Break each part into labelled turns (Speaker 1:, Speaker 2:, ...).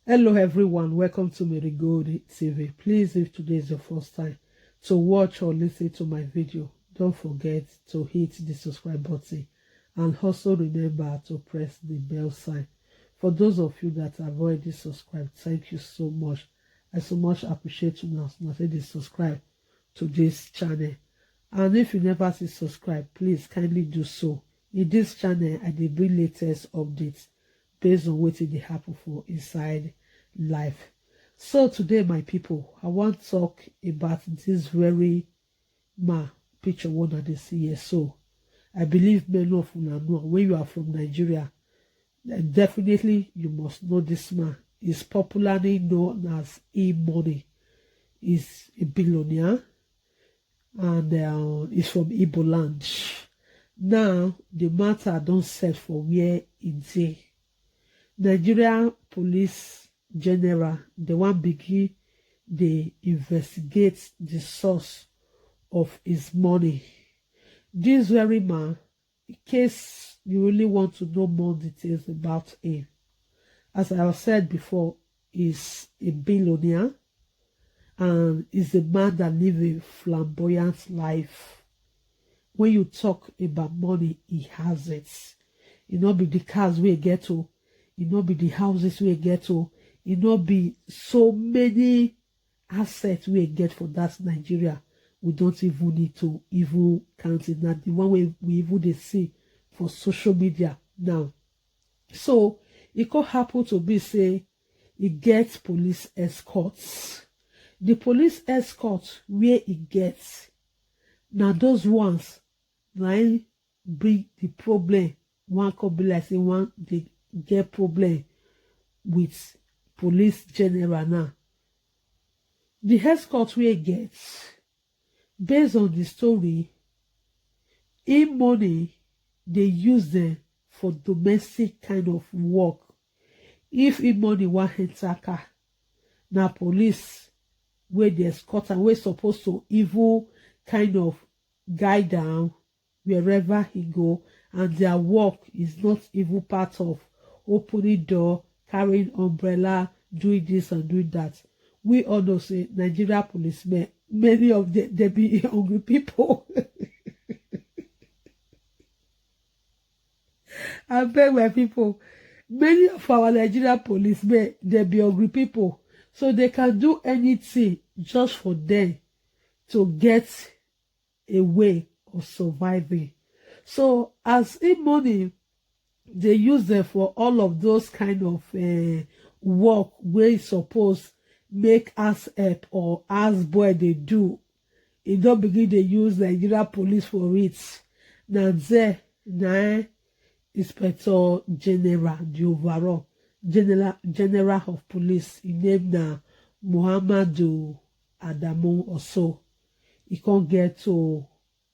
Speaker 1: Hello everyone, welcome to Marigold TV. Please, if today is your first time to watch or listen to my video, don't forget to hit the subscribe button and also remember to press the bell sign. For those of you that have already subscribed, thank you so much. I so much appreciate you now. So say subscribe to this channel. And if you never see subscribe, please kindly do so. In this channel, I dey bring latest updates based on what they happen for inside life. So today, my people, I want to talk about this very picture one that they see here. So I believe many of you know when you are from Nigeria, definitely you must know this man. He's popularly known as E-Money. He's a billionaire and he's from Igbo land. Now the matter don't set for where it's a Nigeria Police General, the one begin they investigate the source of his money. This very man, in case you really want to know more details about him, as I have said before, is a billionaire and is a man that lives a flamboyant life. When you talk about money, he has it. It not be the cars we get to, it not be the houses we get to, it not be so many assets we get for that Nigeria. We don't even need to even count it. Not the one we even they see for social media now. So it could happen to be say it gets police escorts. The police escort where it gets now those ones like bring the problem. One could be like say one they get problem with police general now. The escort we get based on the story, E-Money they use them for domestic kind of work. If E-Money want enter car, now police where they escort and we're supposed to evil kind of guide down wherever he go, and their work is not even part of opening door, carrying umbrella, doing this and doing that. We all know say Nigeria policemen, many of them they be hungry people. I beg my people, many of our Nigeria policemen they be hungry people, so they can do anything just for them to get a way of surviving. So as E-Money, they use them for all of those kind of work where you suppose make us help or as boy they do. It don't begin they use Nigeria police for it. Now there, now Inspector General, the overall General of Police, he named now Muhammadu Adamu or so. He can't get to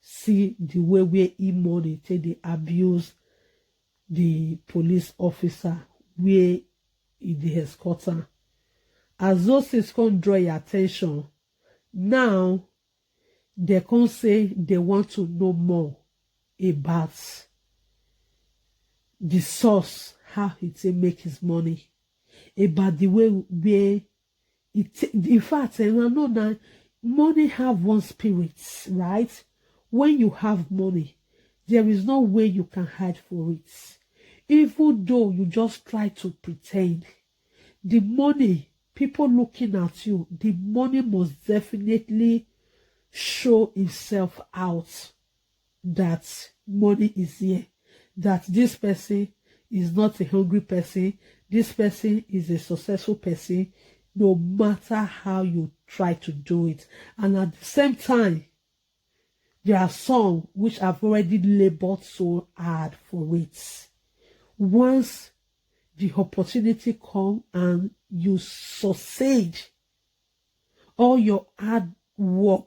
Speaker 1: see the way where E-Money take the abuse the police officer where the escorter. As those things can draw your attention, now they can say they want to know more about the source, how he take make his money, about the way where it. In fact, I know that money have one spirit, right? When you have money, there is no way you can hide for it. Even though you just try to pretend, the money, people looking at you, the money must definitely show itself out that money is here, that this person is not a hungry person, this person is a successful person, no matter how you try to do it. And at the same time, there are some which have already labored so hard for it. Once the opportunity comes and you succeed, all your hard work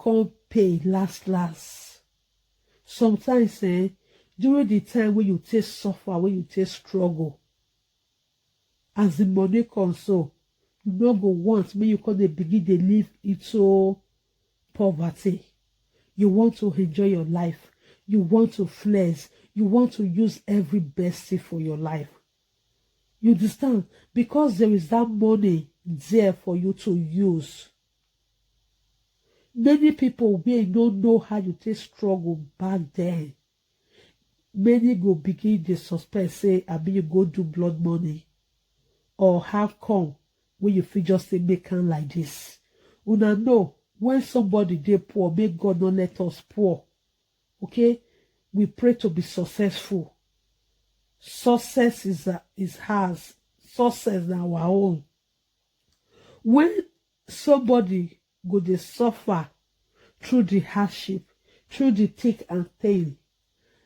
Speaker 1: can't pay last. Sometimes during the time when you take suffer, when you take struggle, as the money comes, so you don't go once, when you can begin to live into poverty. You want to enjoy your life. You want to flex. You want to use every best thing for your life. You understand? Because there is that money there for you to use. Many people may not know how you take struggle back then. Many go begin the suspect say, I mean, you go do blood money. Or how come when you feel just say make am like this? Una know when somebody dey poor, may God not let us poor. Okay? We pray to be successful. Success is ours. Success is our own. When somebody go dey suffer through the hardship, through the thick and thin,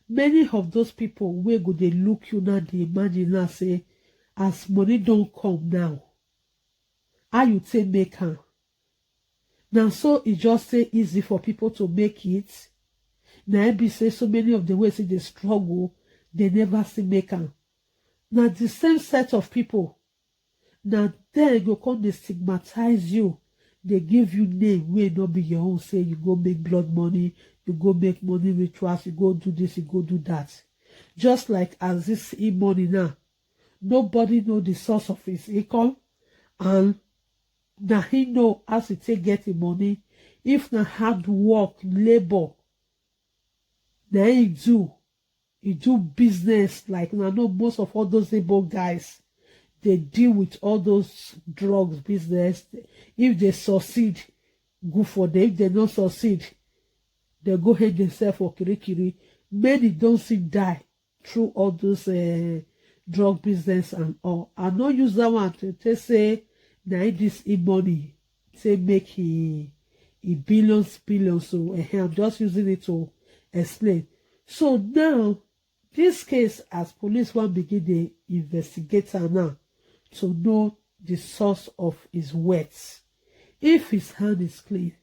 Speaker 1: many of those people wey go dey look you now, dey imagine now say, as money don't come now, how you take make am? Now so it just say easy for people to make it. Now be say so many of the ways they struggle, they never see make am. Now the same set of people, now they go come they stigmatize you. They give you name wey not be your own. Say you go make blood money, you go make money rituals, you go do this, you go do that. Just like as this e-money now, nobody know the source of his income, and now he know as he take get the money. If na hard work, labor, now he do business. Like I know most of all those able guys, they deal with all those drugs business. If they succeed, good for them. If they don't succeed, they go ahead themselves for kirikiri. Many don't see die through all those drug business and all. I no use that one to say now this e-money say make he billions. So I'm just using it to explain. So now this case, as police want begin the investigator now to know the source of his wealth. If his hand is clean,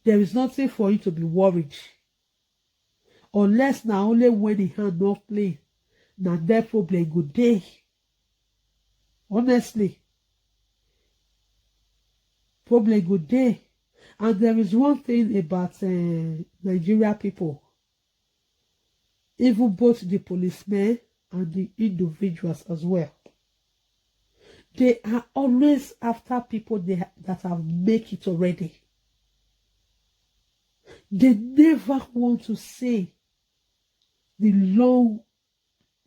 Speaker 1: there is nothing for you to be worried. Unless now only when the hand not clean, now that problem go day. Honestly, problem go day. And there is one thing about Nigeria people, even both the policemen and the individuals as well. They are always after people that have make it already. They never want to say the long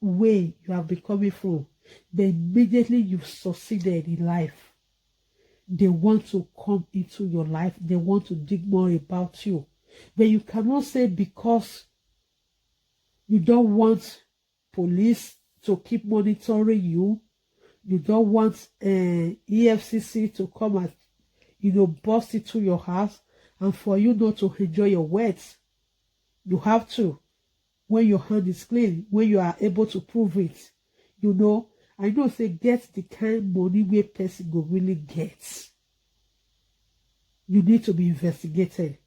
Speaker 1: way you have been coming from. Then immediately you've succeeded in life, they want to come into your life. They want to dig more about you. But you cannot say because you don't want police to keep monitoring you, you don't want EFCC to come and bust into your house, and for you not to enjoy your wealth. You have to, when your hand is clean, when you are able to prove it. I know say get the kind money where person go really get. You need to be investigated.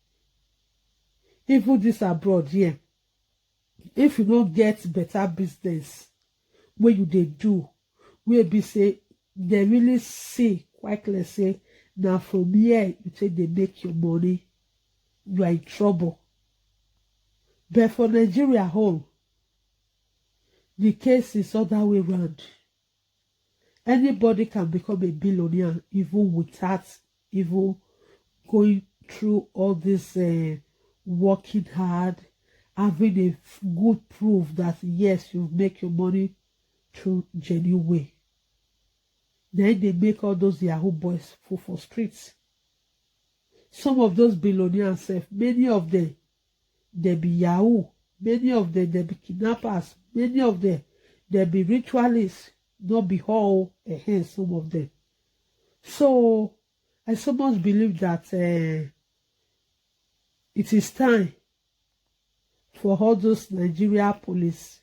Speaker 1: Even this abroad here, if you don't get better business, where you they do, where be say they really see quite clearly say now from here you say they make your money, you are in trouble. But for Nigeria home, the case is other way around. Anybody can become a billionaire even without even going through all this working hard, having a good proof that yes, you make your money through genuine way. Then they make all those Yahoo boys full for streets. Some of those billionaires, many of them, they be Yahoo. Many of them, they be kidnappers. Many of them, they be ritualists. Not be all some of them. So I so much believe that it is time for all those Nigeria police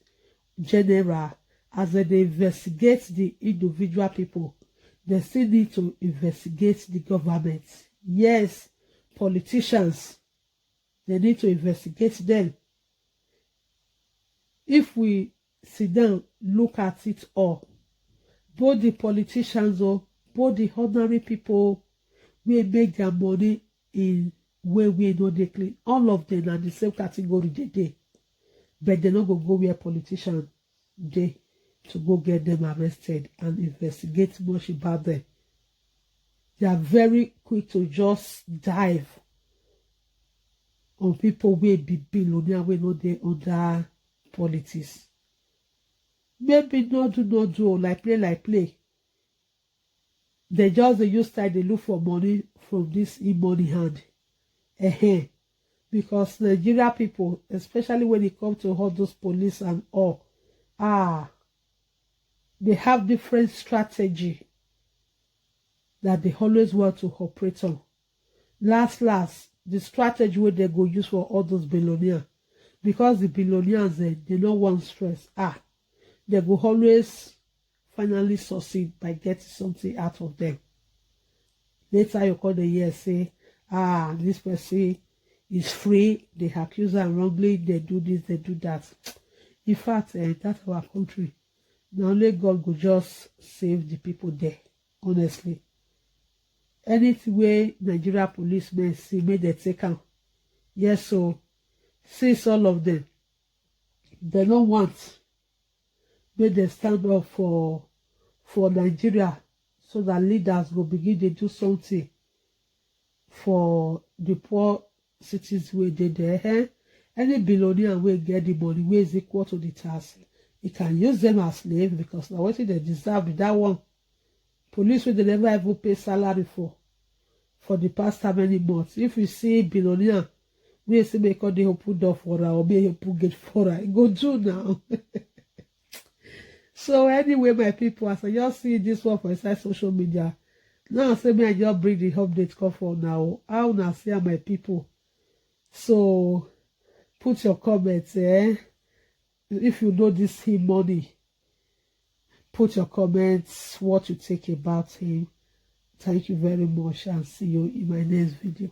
Speaker 1: general, as they investigate the individual people, they still need to investigate the government. Yes, politicians, they need to investigate them. If we sit down, look at it all, both the politicians or both the ordinary people will make their money in where we know they clean. All of them are the same category they. But they not go where politicians they. to go get them arrested and investigate much about them. They are very quick to just dive on people wey be billionaire wey no dey under politics. Maybe not do like play. They just dey use time dey look for money from this e-money hand. Because Nigeria people, especially when it comes to all those police and all, they have different strategy that they always want to operate on. Last, the strategy where they go use for all those billionaires, because the billionaires they don't want stress. They go always finally succeed by getting something out of them. Later you call the year say, this person is free, they accuse her wrongly, they do this, they do that. In fact, that's our country. Now only God will just save the people there, honestly. Anything way Nigeria policemen see, may they take out. Yes, so since all of them, they don't want, may they stand up for Nigeria so that leaders will begin to do something for the poor cities where they there. Any billionaire will get the money where is equal to the tax. He can use them as slaves because now what they deserve with that one. Police will they never even pay salary for the past how many months. If you see billionaire, we say because they open door for her or may open gate for her, go do now. So anyway, my people, as I just see this one for inside social media, now I say me I just bring the update come for now. How now see my people. So put your comments, if you know this him money, put your comments what you think about him. Thank you very much and see you in my next video.